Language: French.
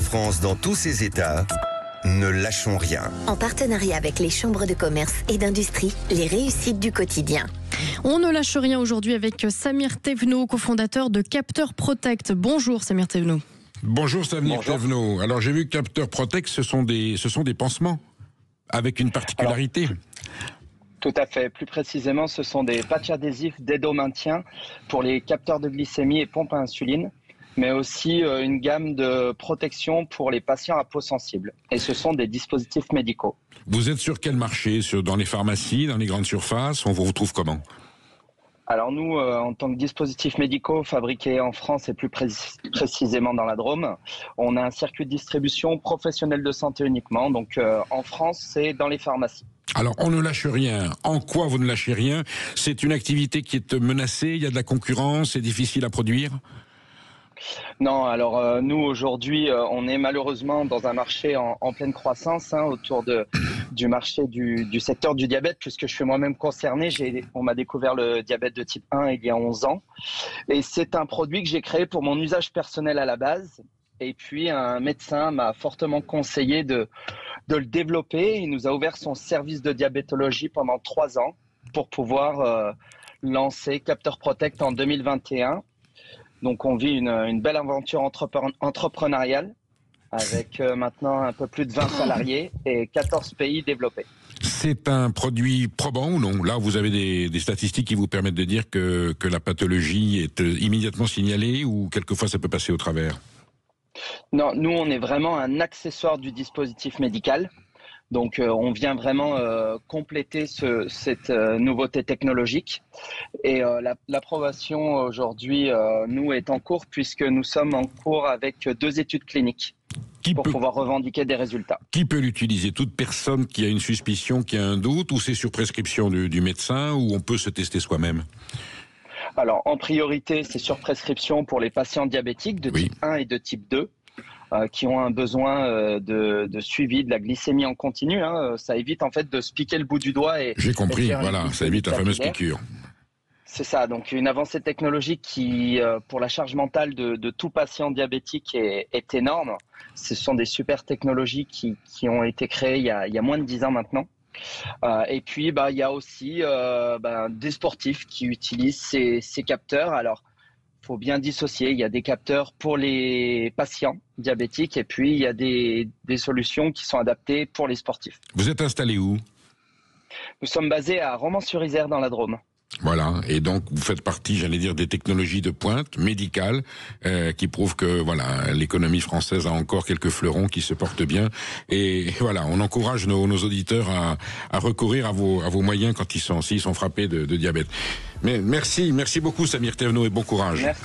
France dans tous ses états, ne lâchons rien. En partenariat avec les chambres de commerce et d'industrie, les réussites du quotidien. On ne lâche rien aujourd'hui avec Samir Thévenot, cofondateur de Capteur Protect. Bonjour Samir Thévenot. Bonjour Samir Thévenot. Alors j'ai vu que Capteur Protect, ce sont des pansements avec une particularité. Tout à fait. Plus précisément, ce sont des patchs adhésifs d'aide au maintien pour les capteurs de glycémie et pompes à insuline, mais aussi une gamme de protection pour les patients à peau sensible. Et ce sont des dispositifs médicaux. Vous êtes sur quel marché? Dans les pharmacies, dans les grandes surfaces? On vous retrouve comment? Alors nous, en tant que dispositifs médicaux fabriqués en France et plus précisément dans la Drôme, on a un circuit de distribution professionnel de santé uniquement. Donc en France, c'est dans les pharmacies. Alors, on ne lâche rien. En quoi vous ne lâchez rien? C'est une activité qui est menacée, il y a de la concurrence, c'est difficile à produire? Non, alors nous aujourd'hui, on est malheureusement dans un marché en pleine croissance autour du marché du secteur du diabète, puisque je suis moi-même concerné. On m'a découvert le diabète de type 1 il y a 11 ans. Et c'est un produit que j'ai créé pour mon usage personnel à la base. Et puis un médecin m'a fortement conseillé de le développer. Il nous a ouvert son service de diabétologie pendant 3 ans pour pouvoir lancer Capteur Protect en 2021. Donc on vit une belle aventure entrepreneuriale avec maintenant un peu plus de 20 salariés et 14 pays développés. C'est un produit probant ou non? Là, vous avez des statistiques qui vous permettent de dire que la pathologie est immédiatement signalée ou quelquefois ça peut passer au travers? Non, nous on est vraiment un accessoire du dispositif médical. Donc on vient vraiment compléter cette nouveauté technologique. Et l'approbation aujourd'hui, nous, est en cours puisque nous sommes en cours avec 2 études cliniques pour pouvoir revendiquer des résultats. Qui peut l'utiliser? Toute personne qui a une suspicion, qui a un doute, ou c'est sur prescription du médecin, ou on peut se tester soi-même? Alors en priorité, c'est sur prescription pour les patients diabétiques de type 1 et de type 2. Qui ont un besoin de suivi de la glycémie en continu. Ça évite en fait de se piquer le bout du doigt. J'ai compris, voilà, ça évite la fameuse piqûre. C'est ça, donc une avancée technologique qui, pour la charge mentale de tout patient diabétique est énorme. Ce sont des super technologies qui ont été créées il y a moins de 10 ans maintenant. Et puis, il y a aussi des sportifs qui utilisent ces capteurs. Alors, il faut bien dissocier. Il y a des capteurs pour les patients diabétiques et puis il y a des solutions qui sont adaptées pour les sportifs. Vous êtes installé où? Nous sommes basés à Romans-sur-Isère dans la Drôme. Voilà, et donc vous faites partie, j'allais dire, des technologies de pointe médicales qui prouvent que voilà, l'économie française a encore quelques fleurons qui se portent bien. Et voilà, on encourage nos auditeurs à recourir à vos moyens quand s'ils sont frappés de diabète. Mais merci beaucoup Samir Thévenot et bon courage. Merci.